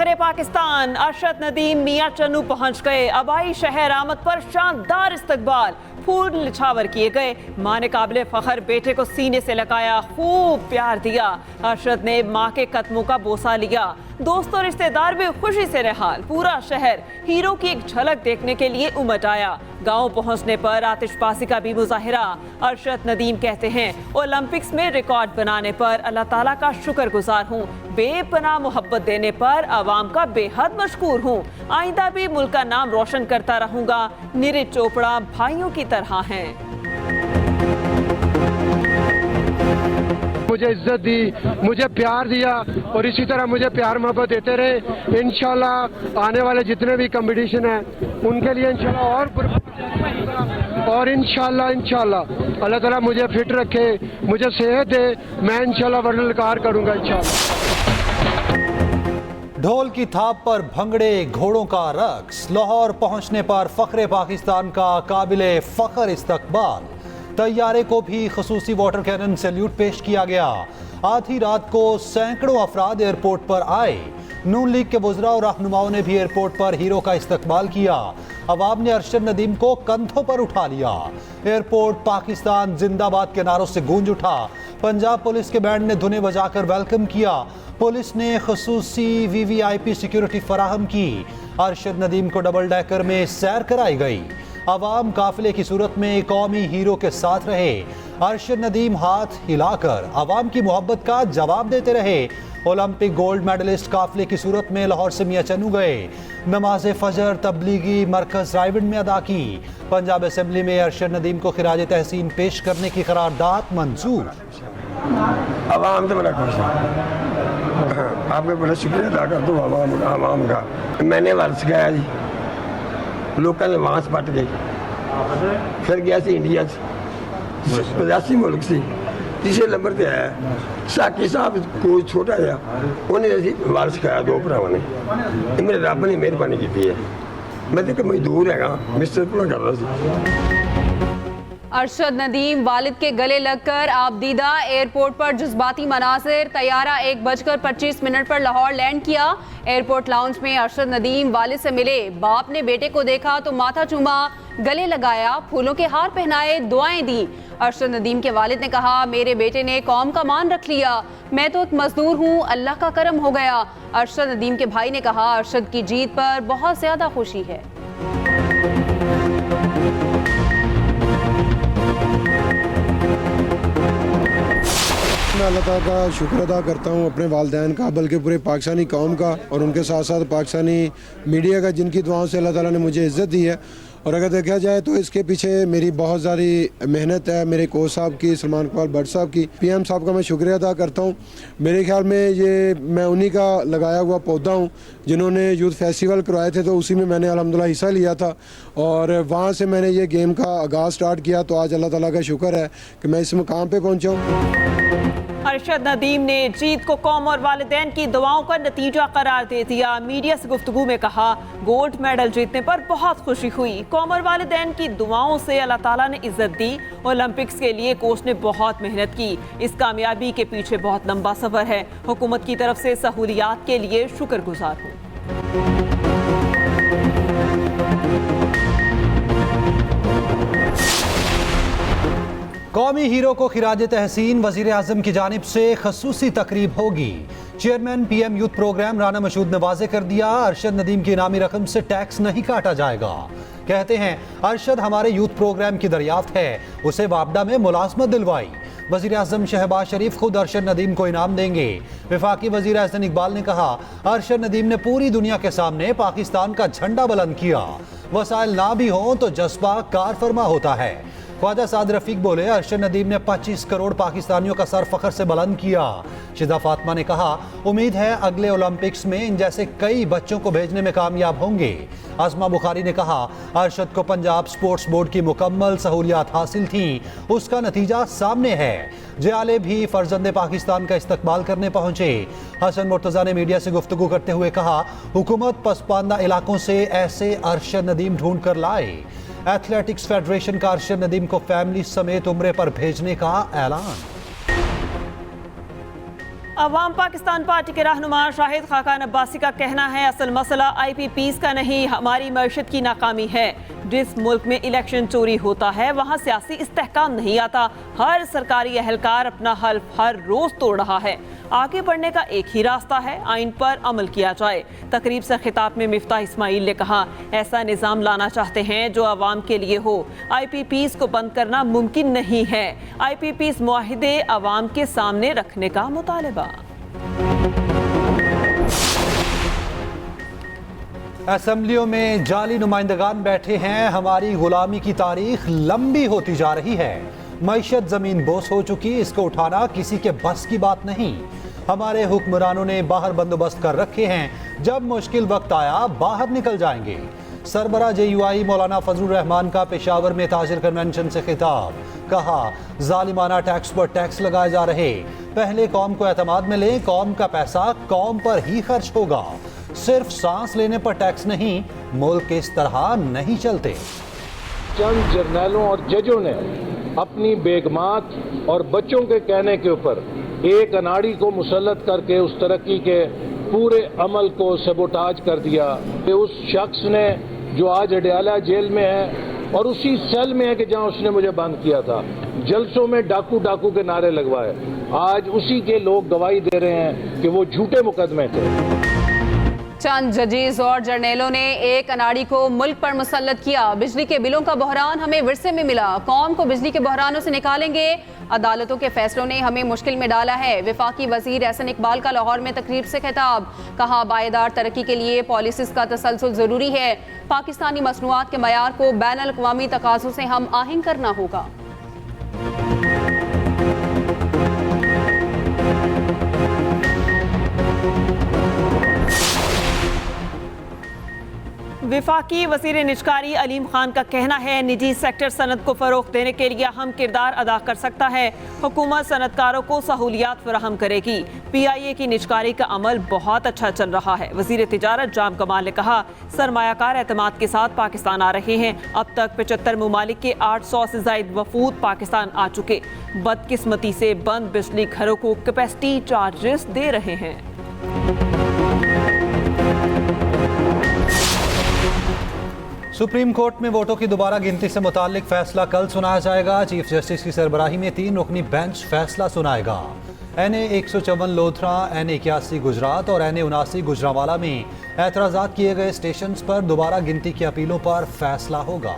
फखरे पाकिस्तान अरशद नदीम मियां चन्नू पहुंच गए। आबाई शहर आमद पर शानदार इस्तकबाल, फूल निछावर किए गए। मां ने काबिले फखर बेटे को सीने से लगाया, खूब प्यार दिया। अरशद ने मां के कदमों का बोसा लिया। दोस्तों रिश्तेदार भी खुशी से निहाल। पूरा शहर हीरो की एक झलक देखने के लिए उमड़ आया। गांव पहुंचने पर आतिशबाजी का भी मुजाहिरा। अरशद नदीम कहते हैं, ओलंपिक्स में रिकॉर्ड बनाने पर अल्लाह ताला का शुक्रगुजार हूँ। बेपनाह मोहब्बत देने पर आवाम का बेहद मशकूर हूँ। आइंदा भी मुल्क का नाम रोशन करता रहूंगा। नीरज चोपड़ा भाइयों की तरह हैं। मुझे इज्जत दी, मुझे प्यार दिया और इसी तरह मुझे प्यार मोहब्बत देते रहे। इंशाल्लाह आने वाले जितने भी कंपटीशन हैं उनके लिए इंशाल्लाह और इंशाल्लाह अल्लाह ताला मुझे फिट रखे, मुझे सेहत दे, मैं इंशाल्लाह वर्ल्ड रिकॉर्ड करूंगा इंशाल्लाह। ढोल की थाप पर भंगड़े घोड़ों का रक्स, लाहौर पहुंचने पर फखरे पाकिस्तान का काबिले फखर इस्तकबाल। तैयारे को भी खसूसी वाटर कैनन सैल्यूट पेश किया गया। आधी रात को सैकड़ों अफराद एयरपोर्ट पर आए। नून लीग के वुज़रा और रहनुमाओं ने भी एयरपोर्ट पर हीरो का इस्तकबाल किया। अवाम ने अरशद नदीम को कंधों पर उठा लिया। एयरपोर्ट पाकिस्तान जिंदाबाद के नारों से गूंज उठा। पंजाब पुलिस के बैंड ने धुनें बजाकर वेलकम किया। पुलिस ने खसूसी VVIP सिक्योरिटी फराहम की। अरशद नदीम को डबल डेकर में सैर कराई गई। अवाम काफिले की सूरत में कौमी हीरो के साथ रहे। अरशद नदीम हाथ हिलाकर अवाम की मोहब्बत का जवाब देते रहे। ओलंपिक गोल्ड मेडलिस्ट काफिले की सूरत में लाहौर से मियां चन्नू गए। नमाज फजर तबलीगी मरकज रायविंड में अदा की। पंजाब असेंबली में अरशद नदीम को खिराज तहसीन पेश करने की करारदाद मंजूर। अवाम तो बड़ा खुश है, आपका बड़ा शुक्रिया अदा कर दूँ अवाम का। मैंने वर्ष गया जी, लोगों ने वांस पट गई, फिर गया सी इंडिया 85 मुल्क से तीसरे नंबर पर आया। साकी साहब कोई छोटा जहा उन्हें वारस खाया, दो भरावान ने। मेरे रब ने मेहरबानी की है। मैं तो मजदूर है, मिस्टर पूरा कर रहा था। अरशद नदीम वालिद के गले लगकर आबदीदा। एयरपोर्ट पर जज्बाती मनासिर। तैयारा 1:25 पर लाहौर लैंड किया। एयरपोर्ट लाउंज में अरशद नदीम वालिद से मिले। बाप ने बेटे को देखा तो माथा चूमा, गले लगाया, फूलों के हार पहनाए, दुआएं दी। अरशद नदीम के वालिद ने कहा, मेरे बेटे ने कौम का मान रख लिया, मैं तो एक मजदूर हूँ, अल्लाह का करम हो गया। अरशद नदीम के भाई ने कहा, अरशद की जीत पर बहुत ज्यादा खुशी है। मैं अल्लाह ताला का शुक्र अदा करता हूँ, अपने वालिदैन का, बल्कि पूरे पाकिस्तानी कौम का और उनके साथ साथ पाकिस्तानी मीडिया का, जिनकी दुआओं से अल्लाह ताला ने मुझे इज़्ज़त दी है। और अगर देखा जाए तो इसके पीछे मेरी बहुत ज़्यादा मेहनत है, मेरे कोच साहब की, सलमान इकबाल भट्ट साहब की, PM साहब का मैं शुक्रिया अदा करता हूँ। मेरे ख्याल में ये मैं उन्हीं का लगाया हुआ पौधा हूँ जिन्होंने यूथ फेस्टिवल करवाए थे, तो उसी में मैंने अल्हम्दुलिल्लाह हिस्सा लिया था और वहाँ से मैंने ये गेम का आगाज़ स्टार्ट किया। तो आज अल्लाह ताला का शुक्र है कि मैं इस मुकाम पर पहुँचा हूँ। अरशद नदीम ने जीत को कौम और वालिदैन की दुआओं का नतीजा करार दे दिया। मीडिया से गुफ्तगू में कहा, गोल्ड मेडल जीतने पर बहुत खुशी हुई। कौम और वालिदैन की दुआओं से अल्लाह ताला ने इज्जत दी। ओलंपिक्स के लिए कोच ने बहुत मेहनत की। इस कामयाबी के पीछे बहुत लंबा सफर है। हुकूमत की तरफ से सहूलियात के लिए शुक्रगुजार हूँ। कौमी हीरो को खिराज तहसीन वज़ीर आज़म की जानिब से खसूसी तकरीब होगी। Chairman PM youth programme Rana Mashhood ने वाज़े कर दिया, अरशद नदीम की इनामी रकम से टैक्स नहीं काटा जाएगा। कहते हैं, अरशद हमारे यूथ प्रोग्राम की दरियाफ्त है, उसे वापडा में मुलाजमत दिलवाई। वज़ीर आज़म शहबाज शरीफ खुद अरशद नदीम को इनाम देंगे। वफाकी वज़ीर एहसन इकबाल ने कहा, अरशद नदीम ने पूरी दुनिया के सामने पाकिस्तान का झंडा बुलंद किया। वसाइल ना भी हों तो जज्बा कार फरमा होता है। ख्वाजा साद रफीक बोले, अरशद नदीम ने 25 करोड़ पाकिस्तानियों का सर फखर से बुलंद किया। शिदा फातिमा ने कहा, उम्मीद है अगले ओलंपिक्स में इन जैसे कई बच्चों को भेजने में कामयाब होंगे। आजमा बुखारी ने कहा, अरशद को पंजाब स्पोर्ट्स बोर्ड की मुकम्मल सहूलियात हासिल थी, उसका नतीजा सामने है। जयाले भी फर्जंदे पाकिस्तान का इस्तकबाल करने पहुंचे। हसन मुर्तज़ा ने मीडिया से गुफ्तगू करते हुए कहा, हुकूमत पसमानदा इलाकों से ऐसे अरशद नदीम ढूंढ कर लाए। एथलेटिक्स फेडरेशन का अरशद नदीम को फैमिली समेत उम्रे पर भेजने का ऐलान। अवाम पाकिस्तान पार्टी के रहनुमा शाहिद खाकान अब्बासी का कहना है, असल मसला IPPs का नहीं, हमारी मईशत की नाकामी है। जिस मुल्क में इलेक्शन चोरी होता है वहाँ सियासी इस्तेहकाम नहीं आता। हर सरकारी अहलकार अपना हल्फ हर रोज तोड़ रहा है। आगे बढ़ने का एक ही रास्ता है, आइन पर अमल किया जाए। तकरीब से खिताब में मिफ्ताह इस्माइल ने कहा, ऐसा निज़ाम लाना चाहते हैं जो अवाम के लिए हो। IPPs को बंद करना मुमकिन नहीं है। IPPs मुआहिदे अवाम के सामने रखने का मुतालबा। असेंबलियों में जाली नुमाइंदगान बैठे हैं। हमारी गुलामी की तारीख लंबी होती जा रही है। मईशत जमीन बोस हो चुकी, इसको उठाना किसी के बस की बात नहीं। हमारे हुक्मरानों ने बाहर बंदोबस्त कर रखे हैं, जब मुश्किल वक्त आया बाहर निकल जाएंगे। सरबरा JUI मौलाना फजलुर रहमान का पेशावर में ताजिर कन्वेंशन से खिताब। कहा, जालिमाना टैक्स पर टैक्स लगाए जा रहे, पहले कौम को एतमाद में लें, कौम का पैसा कौम पर ही खर्च होगा। सिर्फ सांस लेने पर टैक्स नहीं, मुल्क इस तरह नहीं चलते। चंद जर्नैलों और जजों ने अपनी बेगमात और बच्चों के कहने के ऊपर एक अनाड़ी को मुसल्लत करके उस तरक्की के पूरे अमल को सबोटाज कर दिया कि उस शख्स ने जो आज अडयाला जेल में है और उसी सेल में है कि जहां उसने मुझे बंद किया था, जलसों में डाकू डाकू के नारे लगवाए, आज उसी के लोग गवाही दे रहे हैं कि वो झूठे मुकदमे थे। चंद जजेस और जर्नेलों ने एक अनाड़ी को मुल्क पर मुसल्लत किया। बिजली के बिलों का बहरान हमें विरसे में मिला, कौम को बिजली के बहरानों से निकालेंगे। अदालतों के फैसलों ने हमें मुश्किल में डाला है। वफाकी वजीर एहसन इकबाल का लाहौर में तकरीब से खिताब। कहा, बायदार तरक्की के लिए पॉलिसीज का तसलसल जरूरी है। पाकिस्तानी मसनूआत के मयार को बैन अल-अक़वामी तकाज़ों से हम आहंग करना होगा। विफाकी वज़ीर निजकारी अलीम खान का कहना है, निजी सेक्टर सनत को फ़रोग़ देने के लिए अहम किरदार अदा कर सकता है। हुकूमत सनतकारों को सहूलियात फराहम करेगी। PIA की निजकारी का अमल बहुत अच्छा चल रहा है। वज़ीर तिजारत जाम कमाल ने कहा, सरमायाकार एतमाद के साथ पाकिस्तान आ रहे हैं। अब तक 75 मुमालिक के 800 से ज़ायद वफूद पाकिस्तान आ चुके। बदकिस्मती से बंद बिजली घरों को कैपेसिटी चार्जेस दे रहे हैं। सुप्रीम कोर्ट में वोटों की दोबारा गिनती से मुताल्लिक फैसला कल सुनाया जाएगा। चीफ जस्टिस की सरबराही में 3 रुकनी बेंच फैसला सुनाएगा। NA 154 लोथरा, NA 81 गुजरात और NA 79 गुजरांवाला में एतराज़ात किए गए स्टेशंस पर दोबारा गिनती की अपीलों पर फैसला होगा।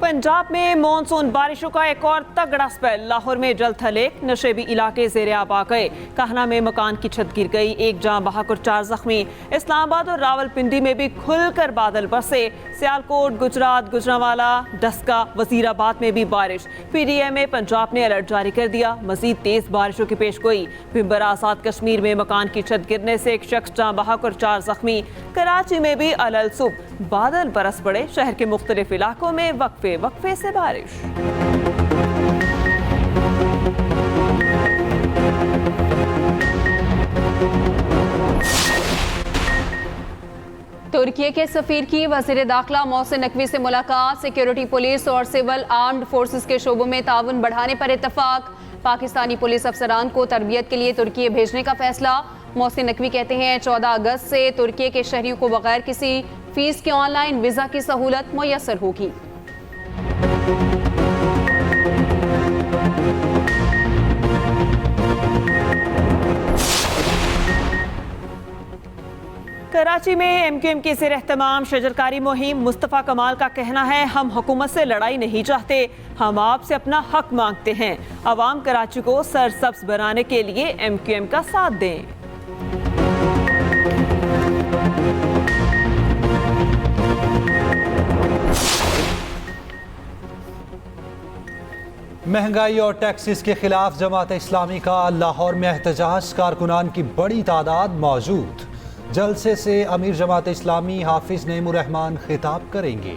पंजाब में मॉनसून बारिशों का एक और तगड़ा स्पेल। लाहौर में जल थले, नशेबी इलाके ज़ेरे आब आ गए। कहना में मकान की छत गिर गई, 1 जाँ बहक और 4 जख्मी। इस्लामाबाद और रावलपिंडी में भी खुलकर बादल बरसे। सियालकोट, गुजरात, गुजरांवाला, डस्का, वजीराबाद में भी बारिश। PDM पंजाब ने अलर्ट जारी कर दिया, मजीद तेज बारिशों की पेशगोई। पिंबर आजाद कश्मीर में मकान की छत गिरने से 1 शख्स जाँ बहक और 4 जख्मी। कराची में भी अलल सुबह बादल बरस पड़े। शहर के मुख्तलिफ इलाकों में वक्फे से बारिश। तुर्की के सफीर की वज़ीर दाखिला मोहसिन नकवी से मुलाकात। सिक्योरिटी, पुलिस और सिविल आर्म्ड फोर्सेस के शोबों में ताउन बढ़ाने पर इत्तफाक। पाकिस्तानी पुलिस अफसरान को तरबियत के लिए तुर्की भेजने का फैसला। मोहसिन नकवी कहते हैं, 14 अगस्त से तुर्की के शहरियों को बगैर किसी फीस के ऑनलाइन वीज़ा की सहूलत मुयस्सर होगी। कराची में MQM के ज़ेर एहतमाम शजरकारी मुहिम। मुस्तफ़ा कमाल का कहना है, हम हुकूमत से लड़ाई नहीं चाहते, हम आपसे अपना हक मांगते हैं। अवाम कराची को सरसब्ज बनाने के लिए MQM का साथ दें। महंगाई और टैक्सेस के खिलाफ जमात इस्लामी का लाहौर में एहतजाज। कारकुनान की बड़ी तादाद मौजूद। जलसे से अमीर जमात इस्लामी हाफिज नईमुर रहमान खिताब करेंगे।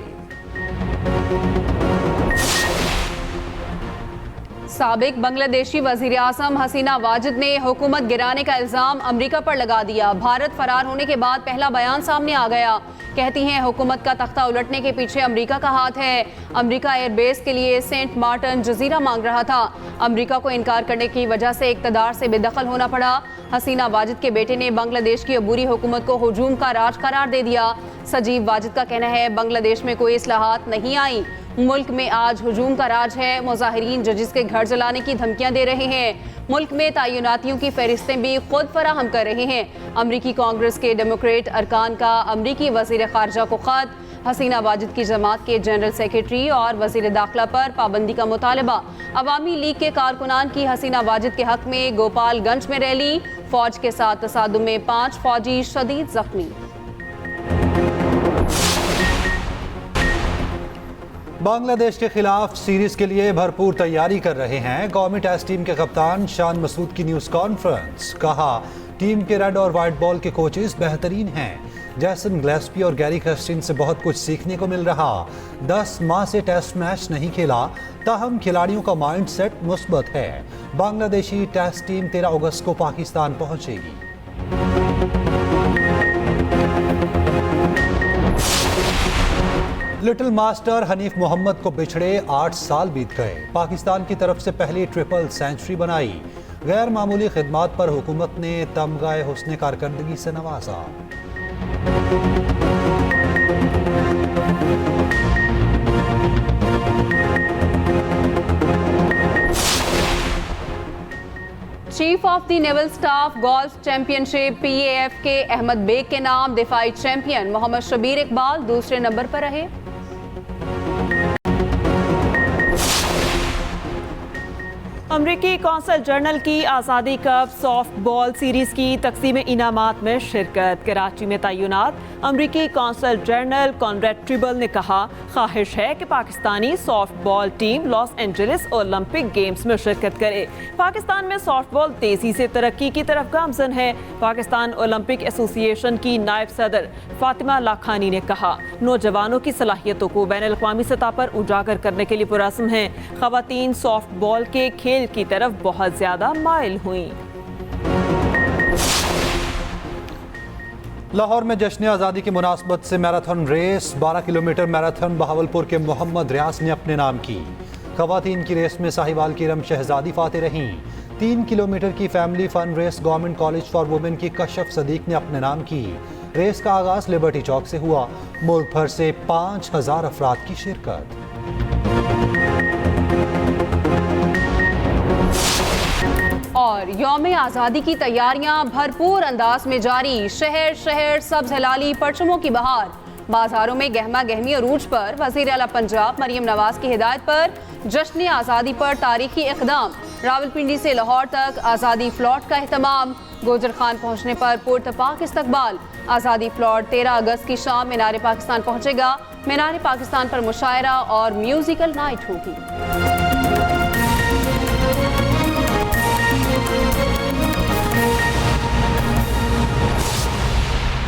साबिक बांग्लादेशी वजीर आज़म हसीना वाजिद ने हुकूमत गिराने का इल्ज़ाम अमरीका पर लगा दिया। भारत फरार होने के बाद पहला बयान सामने आ गया। कहती हैं हुकूमत का तख्ता उलटने के पीछे अमरीका का हाथ है। अमरीका एयरबेस के लिए सेंट मार्टिन जजीरा मांग रहा था। अमरीका को इनकार करने की वजह से इक़्तिदार से बेदखल होना पड़ा। हसीना वाजिद के बेटे ने बांग्लादेश की अबूरी हुकूमत को हुजूम का राज करार दे दिया। सजीव वाजिद का कहना है बांग्लादेश में कोई इस्लाहात नहीं आई, मुल्क में आज हुजूम का राज है। मुजाहिरीन जजिस के घर जलाने की धमकियां दे रहे हैं। मुल्क में तयनातियों की फहरिस्तें भी खुद फराहम कर रहे हैं। अमरीकी कांग्रेस के डेमोक्रेट अरकान का अमरीकी वजीर खारजा को खत। हसीना वाजिद की जमात के जनरल सेक्रेटरी और वजीर दाखिला पर पाबंदी का मुतालबा। अवामी लीग के कारकुनान की हसीना वाजिद के हक में गोपालगंज में रैली। फौज के साथ तसादुम में 5 फौजी शदीद जख्मी। बांग्लादेश के खिलाफ सीरीज के लिए भरपूर तैयारी कर रहे हैं कौमी टेस्ट टीम के कप्तान शान मसूद की न्यूज़ कॉन्फ्रेंस। कहा टीम के रेड और वाइट बॉल के कोचेस बेहतरीन हैं। जैसन ग्लेस्पी और गैरी क्रिस्टिन से बहुत कुछ सीखने को मिल रहा। 10 माह से टेस्ट मैच नहीं खेला, ताहम खिलाड़ियों का माइंड सेट मुस्बत है। बांग्लादेशी टेस्ट टीम 13 अगस्त को पाकिस्तान पहुंचेगी। लिटिल मास्टर हनीफ मोहम्मद को बिछड़े 8 साल बीत गए। पाकिस्तान की तरफ से पहली ट्रिपल सेंचुरी बनाई। गैर मामूली खिदमात पर हुकूमत ने तमगाए हुस्न कारकर्दगी से नवाजा। Chief of the naval staff golf championship PAF के अहमद बेग के नाम दिफाई चैंपियन मोहम्मद शबीर इकबाल दूसरे नंबर पर रहे। अमरीकी कौंसल जर्नल की आज़ादी कप सॉफ्ट बॉल सीरीज की तकसीम इनामात में शिरकत। कराची में तैनात अमरीकी कौंसल जर्नल कॉनरेड ट्रिबल ने कहा ख्वाहिश है कि Pakistani soft ball team Los Angeles Olympic games में शिरकत करे। पाकिस्तान में सॉफ्ट बॉल तेजी से तरक्की की तरफ गामजन है। पाकिस्तान ओलंपिक एसोसिएशन की नायब सदर फातिमा लाखानी ने कहा नौजवानों की सलाहियतों को बैनुल-अक़वामी सतह पर उजागर करने के लिए पुरअज़्म हैं। ख़वातीन सॉफ्ट बॉल के खेल की तरफ बहुत ज्यादा माइल हुई। लाहौर में जश्न आज़ादी की मुनासबत से marathon race 12 kilometre marathon Bahawalpur के मोहम्मद रियाज ने अपने नाम की। ख़वातीन की रेस में साहिवाल की रम शहजादी फाते रहीं। 3 किलोमीटर की family fun race government college for women की कशफ सदीक ने अपने नाम की। रेस का आगाज लिबर्टी चौक से हुआ। मुल्क भर से 5000 अफराद की शिरकत। और यौम आज़ादी की तैयारियां भरपूर अंदाज में जारी। शहर शहर सब्ज हलाली परचमों की बहार। बाजारों में गहमा गहमी अरूज पर वज़ीर आला पंजाब मरियम नवाज की हिदायत पर जश्न आज़ादी पर तारीखी इक़दाम। रावलपिंडी से लाहौर तक आज़ादी फ्लॉट का एहतमाम। गोजर खान पहुंचने पर पुरतपाक इस्तकबाल। आज़ादी फ्लॉट 13 अगस्त की शाम मीनार पाकिस्तान पहुंचेगा। मीनार पाकिस्तान पर मुशायरा और म्यूजिकल नाइट होगी।